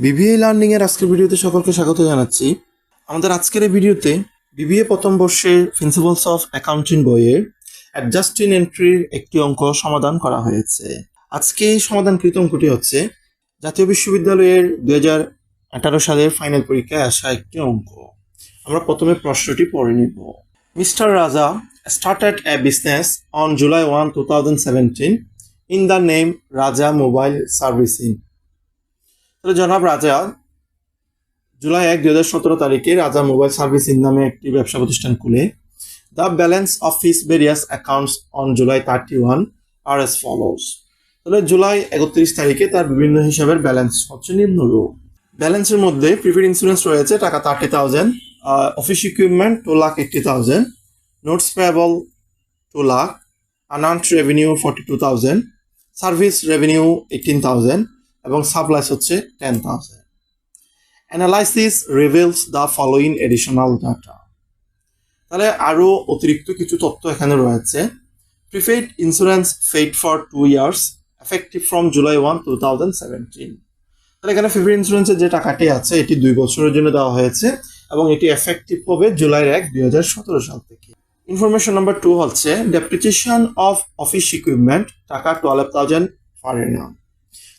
BBA learning এর আজকের ভিডিওতে সকলকে স্বাগত জানাচ্ছি। আমাদের আজকের এই ভিডিওতে বিবিএ প্রথম বর্ষের প্রিন্সিপালস অফ অ্যাকাউন্টিং বইয়ের অ্যাডজাস্টিং এন্ট্রির একটি অঙ্ক সমাধান করা হয়েছে। আজকে এই সমাধানকৃত অঙ্কটি হচ্ছে জাতীয় বিশ্ববিদ্যালয়ের 2018 সালের ফাইনাল পরীক্ষায় আসা একটি অঙ্ক। আমরা প্রথমে প্রশ্নটি পড়ে নিব। মিস্টার রাজা started a business on July 1, 2017 in the name Raja Mobile Servicing. তাহলে জনাব রাজা জুলাই 1, 2017 তারিখে রাজা মোবাইল সার্ভিসিং নামে একটি ব্যবসা প্রতিষ্ঠান খুলে the balance of his various accounts on July 31 are as follows. তাহলে জুলাই 31 তারিখে তার বিভিন্ন হিসাবের ব্যালেন্স হচ্ছে নিম্নরূপ। ব্যালেন্সের মধ্যে প্রিপেড ইন্স্যুরেন্স রয়েছে টাকা 30,000, office equipment 2,80,000, notes payable 2 lakh, unearned revenue 42,000, service revenue 18,000 এবং সাপ্লাইস হচ্ছে 10,000. Analysis reveals the following additional data. তাহলে আরো অতিরিক্ত কিছু তথ্য এখানে রয়েছে। Prepaid insurance paid for 2 years effective from July 1, 2017. তাহলে এখানে প্রিপেড ইন্স্যুরেন্সের যে টাকাটি আছে এটি 2 বছরের জন্য দেওয়া হয়েছে এবং এটি এফেক্টিভ হবে জুলাই 1, 2017 সাল থেকে। ইনফরমেশন নাম্বার 2 হচ্ছে ডেপ্রিসিয়েশন অফ অফিস ইকুইপমেন্ট টাকা 12,000 পার annum।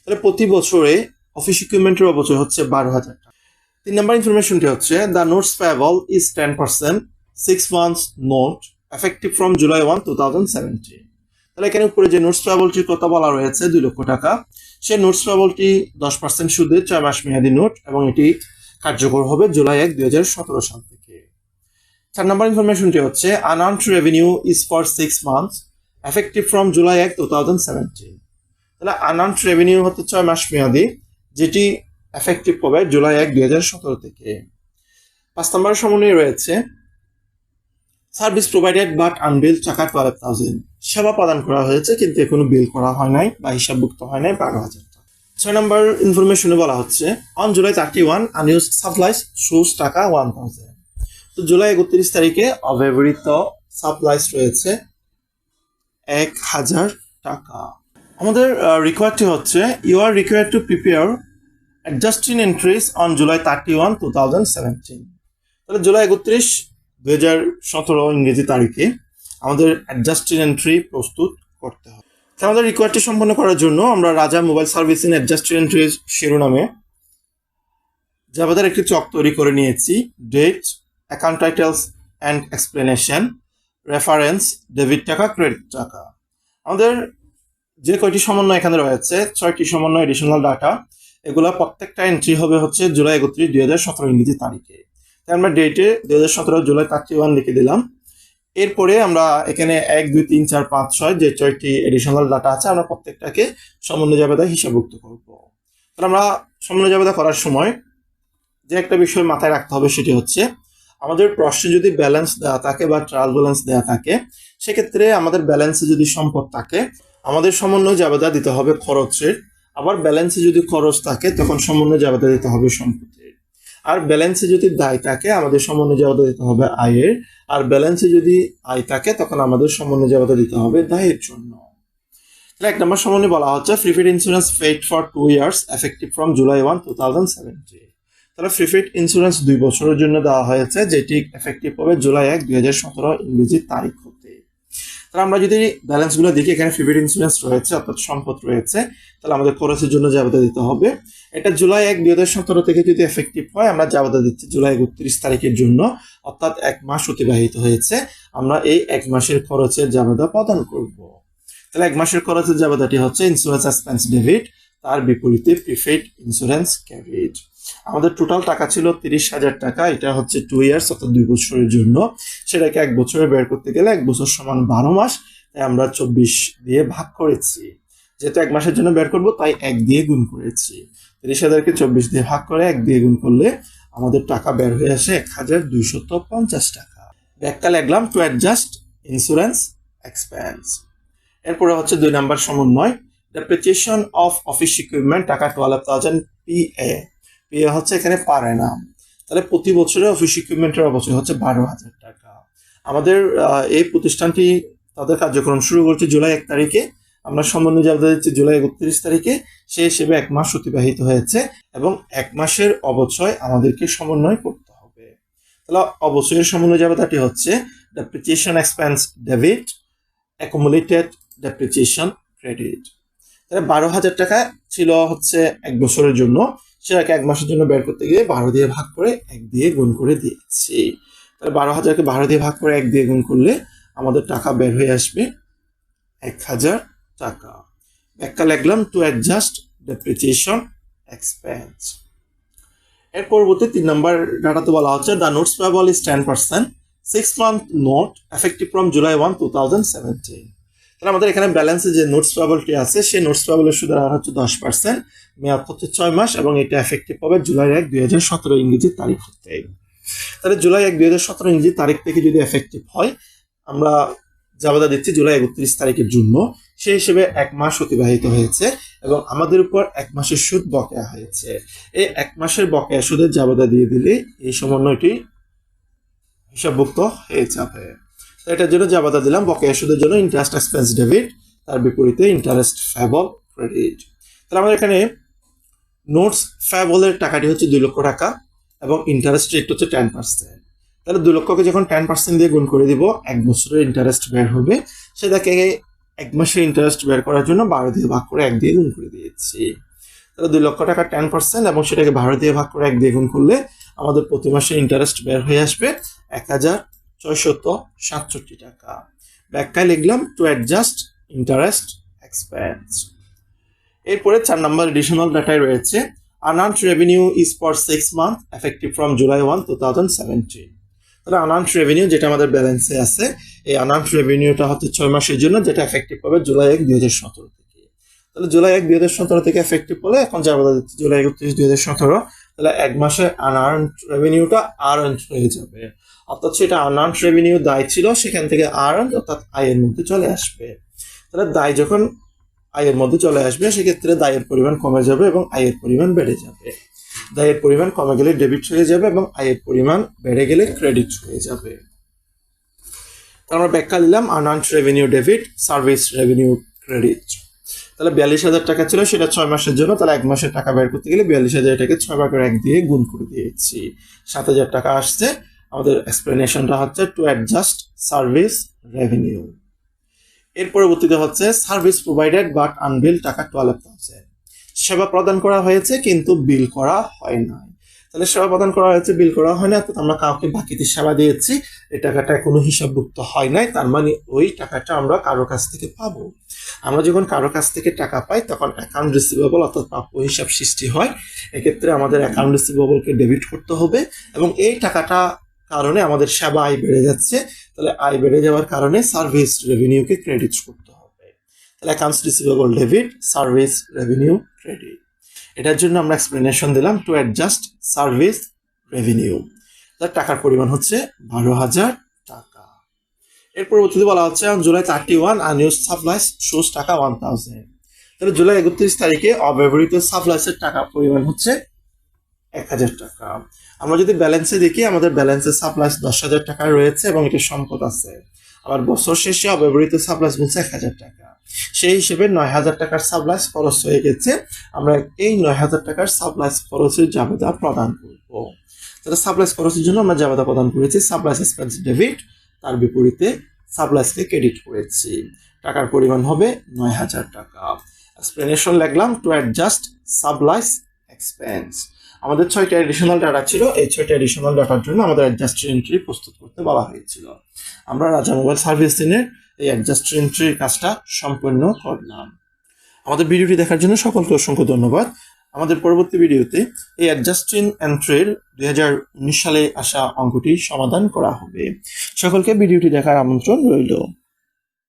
তাহলে প্রতি বছরে অফিস ইকুইপমেন্টের অপচয় হচ্ছে 12,000 টাকা। 3 নম্বর ইনফরমেশনটি হচ্ছে the notes payable is 10% 6 months note effective from July 1, 2017। তাহলে এখানে উপরে যে নোটস পেয়েবলটির কথা বলা রয়েছে 2 লক্ষ টাকা, সেই নোটস পেয়েবলটি 10% সুদে 6 মাস মেয়াদি নোট এবং এটি কার্যকর হবে জুলাই 1, 2017 সাল থেকে। 4 নম্বর ইনফরমেশনটি হচ্ছে unearned revenue is for 6 months effective from July 1, 2017। তাহলে আনআর্নড রেভিনিউ হচ্ছে 6 মাস মেয়াদি, যেটি এফেক্টিভ হবে জুলাই 1, 2017 থেকে। 5 নম্বর সমন্বয়ে রয়েছে সার্ভিস প্রোভাইডেড বাট আনবিল টাকা 12,000, সেবা প্রদান করা হয়েছে কিন্তু এখনো বিল করা হয় নাই বা হিসাবভুক্ত হয় নাই 12,000 টাকা। 6 নম্বর ইনফরমেশনে বলা হচ্ছে on July 31 unused supplies shoes টাকা 1,000। তো জুলাই 31 তারিখে অব্যবহৃত সাপ্লাইস রয়েছে 1,000 টাকা। আমাদের রিকোয়ারটি হচ্ছে you are required to prepare adjusting entries on July 31, 2017। তাহলে জুলাই 31, 2017 ইংরেজি তারিখে আমাদের অ্যাডজাস্টিং এন্ট্রি প্রস্তুত করতে হবে। আমাদের রিকোয়ারটি সম্পন্ন করার জন্য আমরা রাজা মোবাইল সার্ভিসিং অ্যাডজাস্টিং এন্ট্রিজ শিরোনামে জাবেদার একটি চক তৈরি করে নিয়েছি। Date, account titles and explanation, reference, debit টাকা, ক্রেডিট টাকা। আমাদের যে কয়টি সমন্বয় এখানে রয়েছে 6টি সমন্বয় এডিশনাল ডাটা, এগুলা প্রত্যেকটা এন্ট্রি হবে হচ্ছে জুলাই 31, 2017 ইংরেজি তারিখে। তাই আমরা ডেটে 2017 জুলাই 31 লিখে দিলাম। এরপরে আমরা এখানে 1, 2, 3, 4, 5, 6 যে 6টি এডিশনাল ডাটা আছে আমরা প্রত্যেকটাকে সমন্বয় জাবেদায় হিসাবভুক্ত করব। তাহলে আমরা সমন্বয় জাবেদা করার সময় যে একটা বিষয় মাথায় রাখতে হবে সেটি হচ্ছে আমাদের প্রশ্নে যদি ব্যালেন্স দেওয়া থাকে বা ট্রায়াল ব্যালেন্স দেওয়া থাকে, সেক্ষেত্রে আমাদের ব্যালেন্সে যদি সম্পদ থাকে আমাদের সমন্বয় জাবেদা দিতে হবে খরচের, আবার ব্যালেন্সে যদি খরচ থাকে তখন সমন্বয় জাবেদা দিতে হবে সম্পদের, আর ব্যালেন্সে যদি দায় থাকে আমাদের সমন্বয় জাবেদা দিতে হবে আয়ের, আর ব্যালেন্সে যদি আয় থাকে তখন আমাদের সমন্বয় জাবেদা দিতে হবে দায়ের জন্য। তাহলে 1 নম্বর সমন্বয় বলা হচ্ছে prepaid insurance paid for 2 years effective from July 1, 2017। তাহলে প্রিপেড ইন্স্যুরেন্স 2 বছরের জন্য দেওয়া হয়েছে, যেটি এফেক্টিভ হবে জুলাই 1, 2017 ইংরেজি তারিখ হতে। তাহলে আমরা যদি ব্যালেন্সগুলো দেখি এখানে প্রিপেড ইন্স্যুরেন্স রয়েছে অর্থাৎ সম্পদ রয়েছে, তাহলে আমাদের খরচের জন্য জাবেদা দিতে হবে। এটা জুলাই 1, 2017 থেকে যদি এফেক্টিভ হয় আমরা জাবেদা দিচ্ছি জুলাই 31 তারিখের জন্য, অর্থাৎ 1 মাস অতিবাহিত হয়েছে, আমরা এই 1 মাসের খরচের জাবেদা প্রদান করব। তাহলে 1 মাসের খরচের জাবেদাটি হচ্ছে ইন্স্যুরেন্স এক্সপেন্স ডেবিট, তার বিপরীতে প্রিপেড ইন্স্যুরেন্স ক্রেডিট। আমাদের টোটাল টাকা ছিল 30,000 টাকা, এটা হচ্ছে 2 years অর্থাৎ 2 বছরের জন্য। সেটাকে 1 বছরে বের করতে গেলে 1 বছর সমান 12 মাস, তাই আমরা 24 দিয়ে ভাগ করেছি। যেহেতু 1 মাসের জন্য বের করব তাই 1 দিয়ে গুণ করেছি। 30,000কে 24 দিয়ে ভাগ করে 1 দিয়ে গুণ করলে আমাদের টাকা বের হয়ে আসে 1,250 টাকা। ব্যাখ্যা লিখলাম টু অ্যাডজাস্ট ইন্স্যুরেন্স এক্সপেন্স। এরপরে হচ্ছে 2 নম্বর সমন্বয় ডেপ্রিসিয়েশন অফ অফিস ইকুইপমেন্ট টাকা 12,000 PA হচ্ছে এখানে পার annum। তাহলে প্রতি বছরে অফিস ইকুইপমেন্টের অপচয় হচ্ছে 12,000 টাকা। আমাদের এই প্রতিষ্ঠানটি তাদের কার্যক্রম শুরু করছে জুলাই 1 তারিখে আমরা সম্বন্ধে জানতে দিচ্ছি জুলাই 31 তারিখে, সেই হিসেবে 1 মাস অতিবাহিত হয়েছে এবং 1 মাসের অবচয় আমাদেরকে সমন্বয় করতে হবে। তাহলে অবচয়ের সমন্বয় জাবেদাটি হচ্ছে depreciation expense debit, accumulated depreciation credit. তাহলে 12,000 টাকা ছিল হচ্ছে 1 বছরের জন্য, সেটাকে 1 মাসের জন্য বের করতে গিয়ে 12 দিয়ে ভাগ করে 1 দিয়ে গুণ করে দিয়েছি। তাহলে 12,000কে 12 দিয়ে ভাগ করে 1 দিয়ে গুণ করলে আমাদের টাকা বের হয়ে আসবে 1,000 টাকা। ব্যাখ্যা লিখলাম টু অ্যাডজাস্ট ডেপ্রিসিয়েশন এক্সপেন্স। এর পরবর্তী 3 নম্বর ডাটাতে বলা হচ্ছে the notes payable is 10%, 6 month note effective from July 1, 2017। তাহলে আমাদের এখানে ব্যালেন্সে যে নোটস পেয়েবলটি আছে সেই নোটস পেয়েবলের সুদের হার হচ্ছে 10%, মেয়াদ হচ্ছে 6 মাস এবং এটা এফেক্টিভ হবে জুলাই 1, 2017 ইংরেজি তারিখ হতে। তাহলে জুলাই 1, 2017 ইংরেজি তারিখ থেকে যদি এফেক্টিভ হয়, আমরা জাবেদা দিচ্ছি জুলাই 31 তারিখের জন্য, সেই হিসেবে 1 মাস অতিবাহিত হয়েছে এবং আমাদের উপর 1 মাসের সুদ বকেয়া হয়েছে। এই 1 মাসের বকেয়া সুদের জাবেদা দিয়ে দিলে এই সমন্বয়টি হিসাবভুক্ত হয়ে যাবে। এটার জন্য জাবেদা দিলাম বকেয়া সুদের জন্য ইন্টারেস্ট এক্সপেন্স ডেবিট, তার বিপরীতে ইন্টারেস্ট পেয়েবল ক্রেডিট। তাহলে আমাদের এখানে নোটস পেয়েবলের টাকাটি হচ্ছে 2 লক্ষ টাকা এবং ইন্টারেস্ট রেট হচ্ছে 10%। তাহলে 2 লক্ষকে যখন 10% দিয়ে গুণ করে দিব, 1 বছরের ইন্টারেস্ট বের হবে, সেটাকে 1 মাসের ইন্টারেস্ট বের করার জন্য 12 দিয়ে ভাগ করে 1 দিয়ে গুণ করে দিয়েছি। তাহলে 2 লক্ষ টাকা 10% এবং সেটাকে 12 দিয়ে ভাগ করে 1 দিয়ে গুণ করলে আমাদের প্রতি মাসে ইন্টারেস্ট বের হয়ে আসবে 1,667 টাকা। ব্যাখ্যায় লিখলাম টু অ্যাডজাস্ট ইন্টারেস্ট এক্সপেন্স। এরপরে 4 নম্বর এডিশনাল ডাটায় রয়েছে unearned revenue is for 6 month effective from July 1, 2017। তাহলে আনআর্নড রেভিনিউ যেটা আমাদের ব্যালেন্সে আছে, এই আনআর্নড রেভিনিউটা হচ্ছে 6 মাসের জন্য, যেটা এফেক্টিভ হবে জুলাই 1, 2017 থেকে। তাহলে জুলাই 1, 2017 থেকে এফেক্টিভ হলে এখন জাবেদা দিচ্ছি জুলাই 31, 2017। তাহলে 1 মাসে আনআর্নড রেভিনিউটা আর্নড হয়ে যাবে, অর্থাৎ সেটা আনআর্নড রেভিনিউ দায় ছিল সেখান থেকে আর্নড অর্থাৎ আয়ের মধ্যে চলে আসবে। তাহলে দায় যখন আয়ের মধ্যে চলে আসবে, সেক্ষেত্রে দায়ের পরিমাণ কমে যাবে এবং আয়ের পরিমাণ বেড়ে যাবে। দায়ের পরিমাণ কমে গেলে ডেবিট হয়ে যাবে এবং আয়ের পরিমাণ বেড়ে গেলে ক্রেডিট হয়ে যাবে। আমরা ব্যাখ্যা দিলাম unearned revenue debit, service revenue credit. তাহলে 42,000 টাকা ছিল, সেটা 6 মাসের জন্য। তাহলে 1 মাসের টাকা বের করতে গেলে 42,000 টাকা 6 ভাগের 1 দিয়ে গুণ করে দিয়েছি, 7,000 টাকা আসছে। আমাদের এক্সপ্লেনেশনটা হচ্ছে টু অ্যাডজাস্ট সার্ভিস রেভিনিউ। এর পরবর্তীতে হচ্ছে সার্ভিস প্রোভাইডেড বাট আনবিল টাকা 12,000। সেবা প্রদান করা হয়েছে কিন্তু বিল করা হয় নাই। তাহলে সেবা প্রদান করা হয়েছে, বিল করা হয় না, অর্থাৎ আমরা কাউকে বাকিতে সেবা দিয়েছি, এই টাকাটা কোনো হিসাবভুক্ত হয় নাই, তার মানে ওই টাকাটা আমরা কারো কাছ থেকে পাবো। আমরা যখন কারো কাছ থেকে টাকা পাই তখন অ্যাকাউন্ট রিসিভেবল অর্থাৎ প্রাপ্য হিসাব সৃষ্টি হয়। এক্ষেত্রে আমাদের অ্যাকাউন্ট রিসিভেবলকে ডেবিট করতে হবে এবং এই টাকাটা কারণে আমাদের সেবা আয় বেড়ে যাচ্ছে। তাহলে আয় বেড়ে যাওয়ার কারণে সার্ভিস রেভিনিউকে ক্রেডিট করতে হবে। তাহলে accounts receivable debit, service revenue credit. এটার জন্য আমরা এক্সপ্লেনেশন দিলাম টু অ্যাডজাস্ট সার্ভিস রেভিনিউ। তার টাকার পরিমাণ হচ্ছে 12,000 টাকা। এর পরবর্তীতে বলা হচ্ছে জুলাই 31 আনইউজড সাপ্লাইস শোজ টাকা 1,000। তাহলে জুলাই 31 তারিখে অব্যবহৃত সাপ্লাইসের টাকা পরিমাণ হচ্ছে 1,000 টাকা। আমরা যদি ব্যালেন্সে দেখি, আমাদের ব্যালেন্সে সাপ্লাইস 10,000 টাকা রয়েছে এবং এটা সম্পদ আছে। আবার বছর শেষে অব্যবহৃত সাপ্লাইস বলছে 1,000 টাকা। সেই হিসেবে 9,000 টাকার সাপ্লাইস খরচ হয়ে গেছে। আমরা এই 9,000 টাকার সাপ্লাইস খরচের জাবেদা প্রদান করব। তাহলে সাপ্লাইস খরচের জন্য আমরা জাবেদা প্রদান করেছি সাপ্লাইস এক্সপেন্স ডেবিট, তার বিপরীতে সাপ্লাইসকে ক্রেডিট করেছি। টাকার পরিমাণ হবে 9,000 টাকা। এক্সপ্লেনেশন লিখলাম টু অ্যাডজাস্ট সাপ্লাইস এক্সপেন্স। আমাদের 6টা এডিশনাল ডাটা ছিল, এই 6টা এডিশনাল ডাটার জন্য আমাদের অ্যাডজাস্ট এন্ট্রি প্রস্তুত করতে বলা হয়েছিল। আমরা রাজা মোবাইল সার্ভিস দিনের এই অ্যাডজাস্ট এন্ট্রির কাজটা সম্পন্ন করলাম। আমাদের ভিডিওটি দেখার জন্য সকলকে অসংখ্য ধন্যবাদ। আমাদের পরবর্তী ভিডিওতে এই অ্যাডজাস্টিং এন্ট্রির 2019 সালে আসা অঙ্কটি সমাধান করা হবে। সকলকে ভিডিওটি দেখার আমন্ত্রণ রইল।